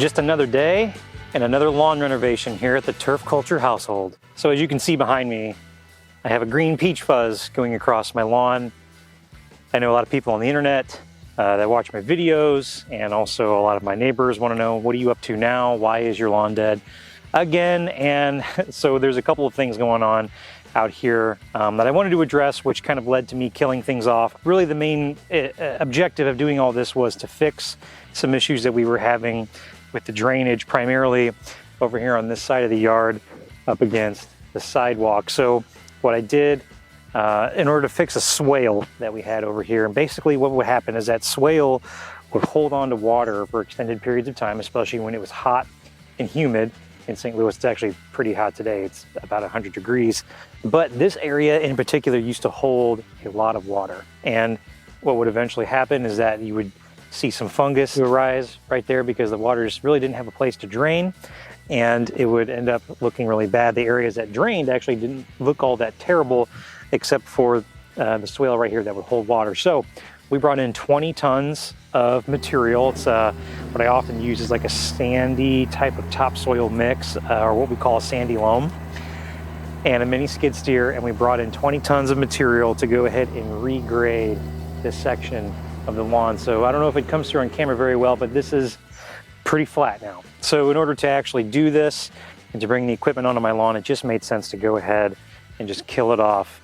Just another day and another lawn renovation here at the Turf Culture household. So as you can see behind me, I have a green peach fuzz going across my lawn. I know a lot of people on the internet that watch my videos, and also a lot of my neighbors want to know, what are you up to now? Why is your lawn dead again? And so there's a couple of things going on out here that I wanted to address, which kind of led to me killing things off. Really the main objective of doing all this was to fix some issues that we were having with the drainage, primarily over here on this side of the yard up against the sidewalk. So what I did in order to fix a swale that we had over here, and basically what would happen is that swale would hold on to water for extended periods of time, especially when it was hot and humid. In St. Louis, it's actually pretty hot today. It's about 100 degrees. But this area in particular used to hold a lot of water. And what would eventually happen is that you would see some fungus arise right there because the water just really didn't have a place to drain. And it would end up looking really bad. The areas that drained actually didn't look all that terrible, except for the swale right here that would hold water. So we brought in 20 tons of material. It's what I often use is like a sandy type of topsoil mix, or what we call a sandy loam, and a mini skid steer. And we brought in 20 tons of material to go ahead and regrade this section of the lawn. So I don't know if it comes through on camera very well, but this is pretty flat now. So in order to actually do this and to bring the equipment onto my lawn, it just made sense to go ahead and just kill it off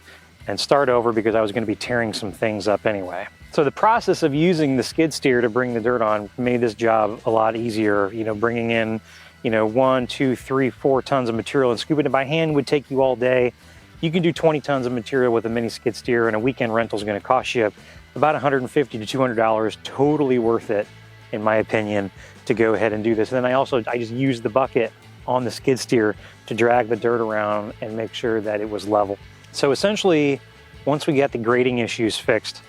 and start over, because I was going to be tearing some things up anyway. So the process of using the skid steer to bring the dirt on made this job a lot easier. You know, bringing in, 1, 2, 3, 4 tons of material and scooping it by hand would take you all day. You can do 20 tons of material with a mini skid steer, and a weekend rental is going to cost you about $150 to $200. Totally worth it, in my opinion, to go ahead and do this. And then I just used the bucket on the skid steer to drag the dirt around and make sure that it was level. So essentially, once we got the grading issues fixed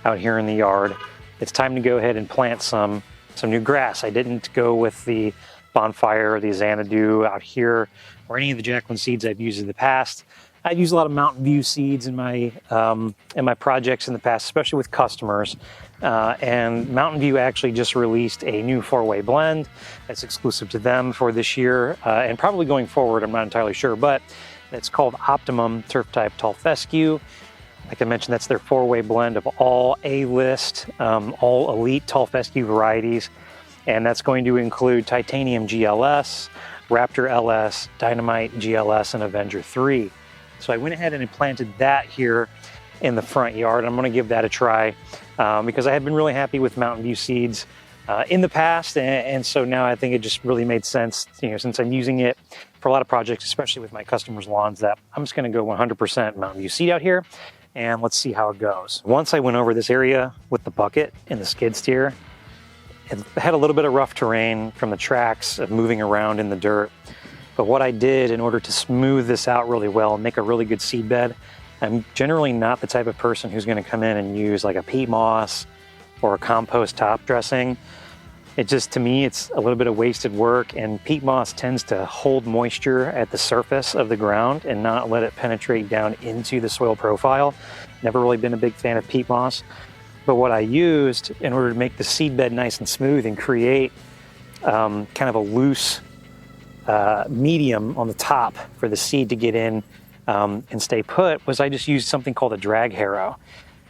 out here in the yard, it's time to go ahead and plant some new grass. I didn't go with the bonfire or the Xanadu out here, or any of the Jacqueline seeds I've used in the past. I've used a lot of Mountain View seeds in my projects in the past, especially with customers. And Mountain View actually just released a new 4-way blend that's exclusive to them for this year, and probably going forward, I'm not entirely sure, but it's called Optimum Turf Type Tall Fescue. Like I mentioned, that's their 4-way blend of all A-list, all elite tall fescue varieties. And that's going to include Titanium GLS, Raptor LS, Dynamite GLS, and Avenger 3. So I went ahead and planted that here in the front yard. I'm gonna give that a try because I had been really happy with Mountain View seeds in the past. And so now I think it just really made sense, since I'm using it for a lot of projects, especially with my customers' lawns, that I'm just gonna go 100% Mountain View seed out here, and let's see how it goes. Once I went over this area with the bucket and the skid steer, it had a little bit of rough terrain from the tracks of moving around in the dirt. But what I did in order to smooth this out really well and make a really good seed bed, I'm generally not the type of person who's gonna come in and use like a peat moss or a compost top dressing. It just, to me, it's a little bit of wasted work, and peat moss tends to hold moisture at the surface of the ground and not let it penetrate down into the soil profile. Never really been a big fan of peat moss. But what I used in order to make the seed bed nice and smooth and create kind of a loose medium on the top for the seed to get in and stay put, was I just used something called a drag harrow.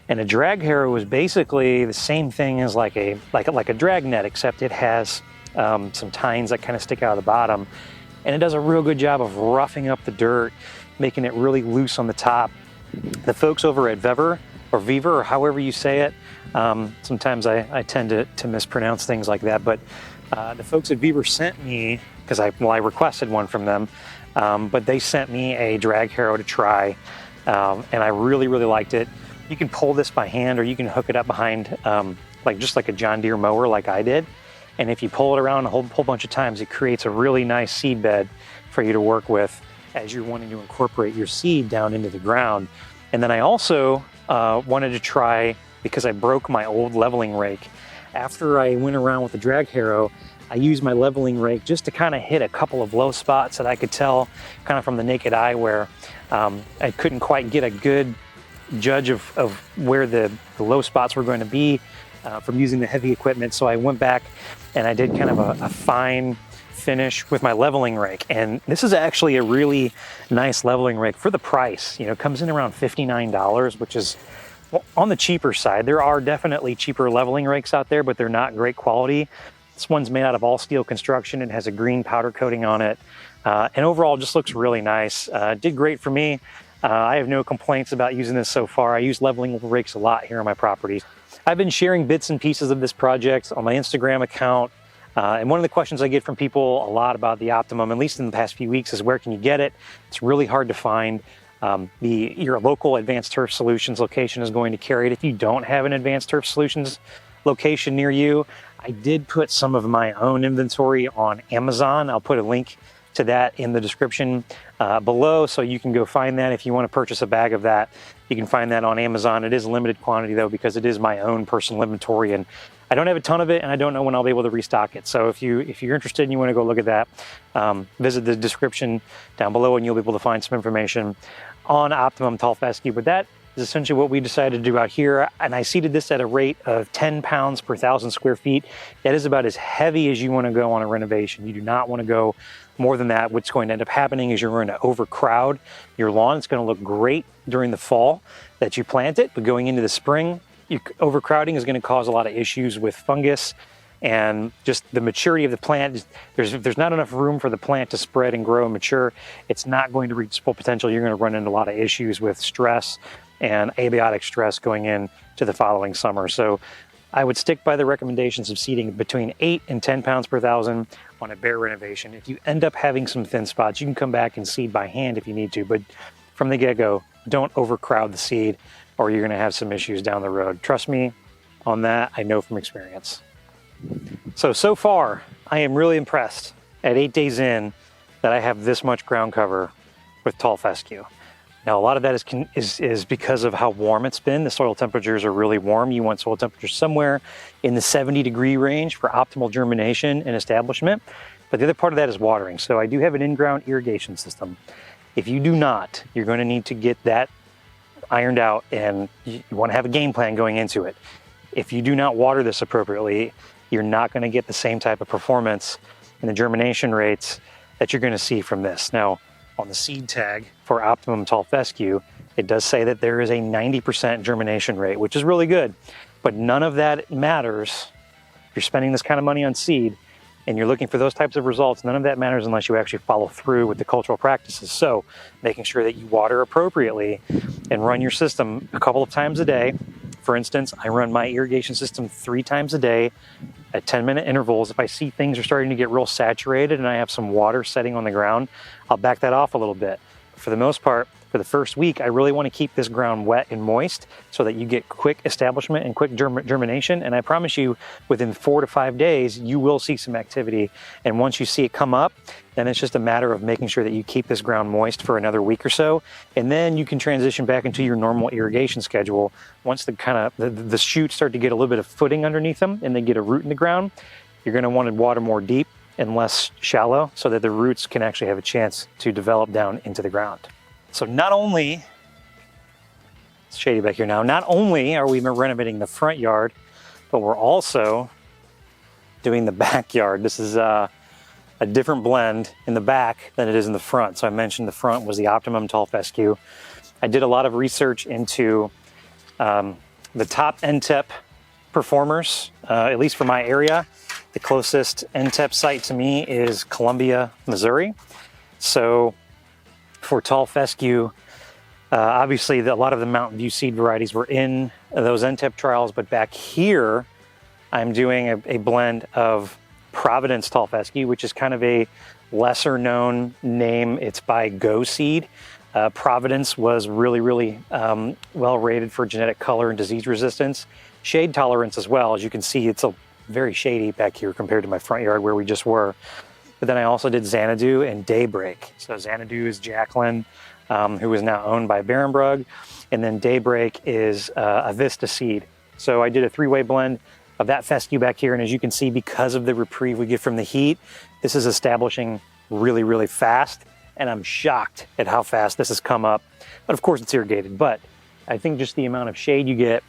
And a drag harrow is basically the same thing as like a drag net, except it has some tines that kind of stick out of the bottom. And it does a real good job of roughing up the dirt, making it really loose on the top. The folks over at Vever, or however you say it, sometimes I tend to mispronounce things like that, but the folks at Vever sent me, because I requested one from them, but they sent me a drag harrow to try, and I really, really liked it. You can pull this by hand, or you can hook it up behind just like a John Deere mower like I did. And if you pull it around a whole bunch of times, it creates a really nice seed bed for you to work with as you're wanting to incorporate your seed down into the ground. And then I also wanted to try, because I broke my old leveling rake. After I went around with the drag harrow, I used my leveling rake just to kind of hit a couple of low spots that I could tell kind of from the naked eye where I couldn't quite get a good judge of where the low spots were going to be from using the heavy equipment. So I went back and I did kind of a fine finish with my leveling rake. And this is actually a really nice leveling rake for the price. You know, it comes in around $59, which is on the cheaper side. There are definitely cheaper leveling rakes out there, but they're not great quality. This one's made out of all steel construction. It has a green powder coating on it. And overall just looks really nice. Did great for me. I have no complaints about using this so far. I use leveling rakes a lot here on my property. I've been sharing bits and pieces of this project on my Instagram account. And one of the questions I get from people a lot about the Optimum, at least in the past few weeks, is where can you get it? It's really hard to find. Your local Advanced Turf Solutions location is going to carry it. If you don't have an Advanced Turf Solutions location near you, I did put some of my own inventory on Amazon. I'll put a link to that in the description below, so you can go find that. If you want to purchase a bag of that, you can find that on Amazon. It is a limited quantity though, because it is my own personal inventory, and I don't have a ton of it, and I don't know when I'll be able to restock it. So if you're interested and you want to go look at that, visit the description down below and you'll be able to find some information on Optimum Tall Fescue. But that is essentially what we decided to do out here. And I seeded this at a rate of 10 pounds per 1,000 square feet. That is about as heavy as you want to go on a renovation. You do not want to go more than that. What's going to end up happening is you're going to overcrowd your lawn. It's going to look great during the fall that you plant it, but going into the spring, overcrowding is going to cause a lot of issues with fungus and just the maturity of the plant. There's not enough room for the plant to spread and grow and mature. It's not going to reach its full potential. You're going to run into a lot of issues with stress and abiotic stress going into the following summer. So I would stick by the recommendations of seeding between 8 and 10 pounds per 1,000 on a bare renovation. If you end up having some thin spots, you can come back and seed by hand if you need to, but from the get-go, don't overcrowd the seed or you're going to have some issues down the road. Trust me on that. I know from experience. So far, I am really impressed at 8 days in that I have this much ground cover with tall fescue. Now, a lot of that is because of how warm it's been. The soil temperatures are really warm. You want soil temperatures somewhere in the 70-degree range for optimal germination and establishment. But the other part of that is watering. So I do have an in-ground irrigation system. If you do not, you're going to need to get that ironed out, and you want to have a game plan going into it. If you do not water this appropriately, you're not going to get the same type of performance and the germination rates that you're going to see from this. Now, on the seed tag for Optimum Tall Fescue, it does say that there is a 90% germination rate, which is really good, but none of that matters. If you're spending this kind of money on seed and you're looking for those types of results, none of that matters unless you actually follow through with the cultural practices. So making sure that you water appropriately and run your system a couple of times a day. For instance, I run my irrigation system 3 times a day at 10-minute intervals. If I see things are starting to get real saturated and I have some water setting on the ground, I'll back that off a little bit. For the most part, for the first week, I really want to keep this ground wet and moist so that you get quick establishment and quick germination. And I promise you, within 4 to 5 days, you will see some activity. And once you see it come up, then it's just a matter of making sure that you keep this ground moist for another week or so. And then you can transition back into your normal irrigation schedule. Once the shoots start to get a little bit of footing underneath them and they get a root in the ground, you're going to want to water more deep and less shallow so that the roots can actually have a chance to develop down into the ground. So not only, it's shady back here now, not only are we renovating the front yard, but we're also doing the backyard. This is a different blend in the back than it is in the front. So I mentioned the front was the Optimum Tall Fescue. I did a lot of research into the top NTEP performers, at least for my area. The closest NTEP site to me is Columbia, Missouri. So for tall fescue, obviously a lot of the Mountain View seed varieties were in those NTEP trials, but back here I'm doing a blend of Providence tall fescue, which is kind of a lesser known name. It's by Go Seed. Providence was really well rated for genetic color and disease resistance, shade tolerance as well. As you can see, it's a very shady back here compared to my front yard where we just were. But then I also did Xanadu and Daybreak. So Xanadu is Jacqueline, who is now owned by Barenbrug, and then Daybreak is a Vista seed. So I did a 3-way blend of that fescue back here, and as you can see, because of the reprieve we get from the heat, this is establishing really fast, and I'm shocked at how fast this has come up. But of course it's irrigated, but I think just the amount of shade you get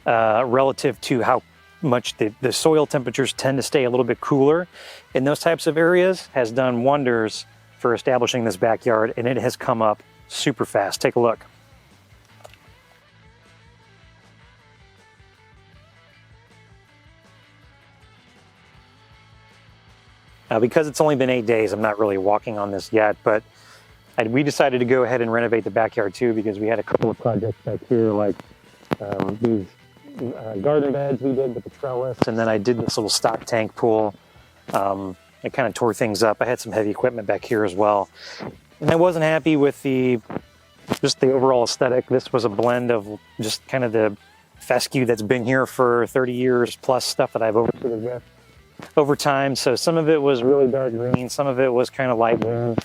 relative to how much the soil temperatures tend to stay a little bit cooler in those types of areas has done wonders for establishing this backyard, and it has come up super fast. Take a look. Now, because it's only been 8 days, I'm not really walking on this yet, but we decided to go ahead and renovate the backyard too, because we had a couple of projects back here, like these garden beds we did with the trellis, and then I did this little stock tank pool. I kind of tore things up. I had some heavy equipment back here as well, and I wasn't happy with just the overall aesthetic. This was a blend of just kind of the fescue that's been here for 30 years plus stuff that I've overseeded with over time. So some of it was really dark green, some of it was kind of light green,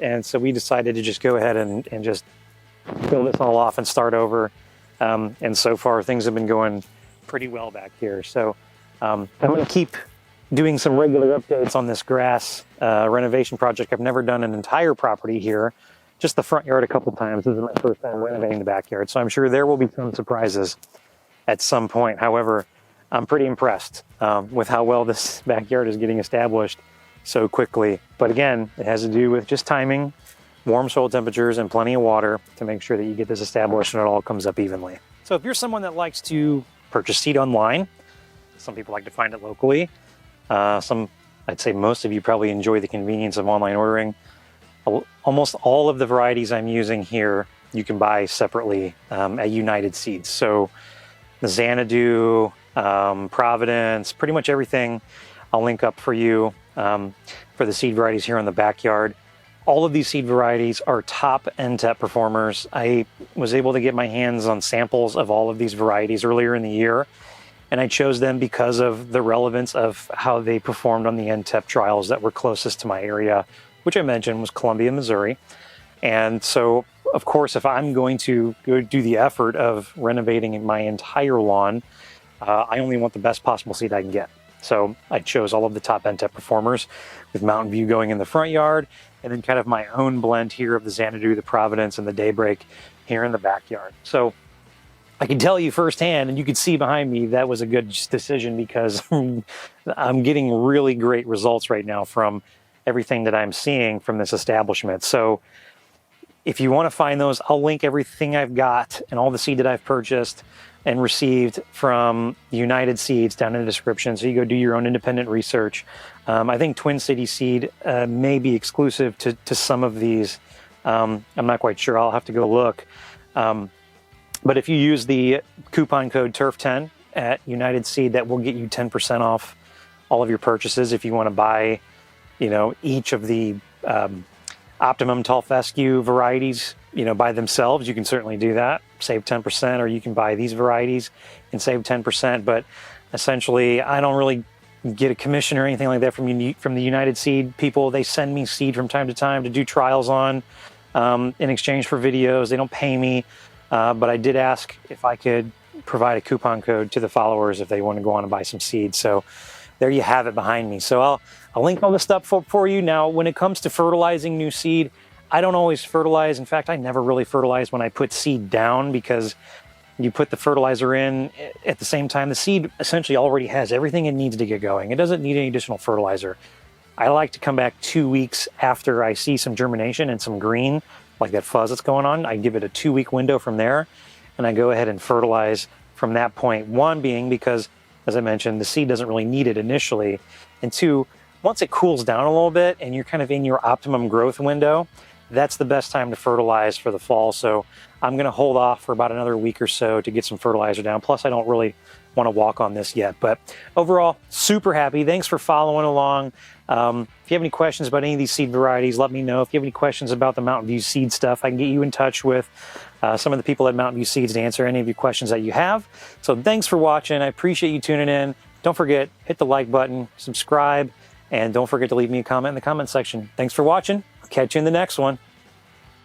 and so we decided to just go ahead and just fill this all off and start over. And so far things have been going pretty well back here. So I'm going to keep doing some regular updates on this grass renovation project. I've never done an entire property here, just the front yard a couple times. This is my first time renovating the backyard, so I'm sure there will be some surprises at some point. However, I'm pretty impressed with how well this backyard is getting established so quickly. But again, it has to do with just timing, warm soil temperatures, and plenty of water to make sure that you get this established and it all comes up evenly. So if you're someone that likes to purchase seed online, some people like to find it locally. I'd say most of you probably enjoy the convenience of online ordering. Almost all of the varieties I'm using here, you can buy separately at United Seeds. So the Xanadu, Providence, pretty much everything I'll link up for you for the seed varieties here in the backyard. All of these seed varieties are top NTEP performers. I was able to get my hands on samples of all of these varieties earlier in the year, and I chose them because of the relevance of how they performed on the NTEP trials that were closest to my area, which I mentioned was Columbia, Missouri. And so, of course, if I'm going to go do the effort of renovating my entire lawn, I only want the best possible seed I can get. So I chose all of the top NTEP performers, with Mountain View going in the front yard, and then kind of my own blend here of the Xanadu, the Providence, and the Daybreak here in the backyard. So I can tell you firsthand, and you can see behind me, that was a good decision, because I'm getting really great results right now from everything that I'm seeing from this establishment. So if you want to find those, I'll link everything I've got and all the seed that I've purchased and received from United Seeds down in the description, so you go do your own independent research. I think Twin City Seed may be exclusive to some of these. I'm not quite sure. I'll have to go look. But if you use the coupon code TURF10 at United Seed, that will get you 10% off all of your purchases. If you want to buy, each of the optimum tall fescue varieties, by themselves, you can certainly do that, save 10%, or you can buy these varieties and save 10%. But essentially, I don't really get a commission or anything like that from the United Seed people. They send me seed from time to time to do trials on in exchange for videos. They don't pay me, but I did ask if I could provide a coupon code to the followers if they want to go on and buy some seed. So there you have it behind me. So I'll link all this stuff for you. Now, when it comes to fertilizing new seed, I don't always fertilize. In fact, I never really fertilize when I put seed down, because you put the fertilizer in at the same time. The seed essentially already has everything it needs to get going. It doesn't need any additional fertilizer. I like to come back 2 weeks after I see some germination and some green, like that fuzz that's going on. I give it a 2-week window from there, and I go ahead and fertilize from that point. One being because, as I mentioned, the seed doesn't really need it initially. And two, once it cools down a little bit and you're kind of in your optimum growth window, that's the best time to fertilize for the fall. So I'm going to hold off for about another week or so to get some fertilizer down. Plus, I don't really want to walk on this yet. But overall, super happy. Thanks for following along. If you have any questions about any of these seed varieties, let me know. If you have any questions about the Mountain View seed stuff, I can get you in touch with some of the people at Mountain View Seeds to answer any of your questions that you have. So thanks for watching. I appreciate you tuning in. Don't forget, hit the like button, subscribe, and don't forget to leave me a comment in the comment section. Thanks for watching. I'll catch you in the next one.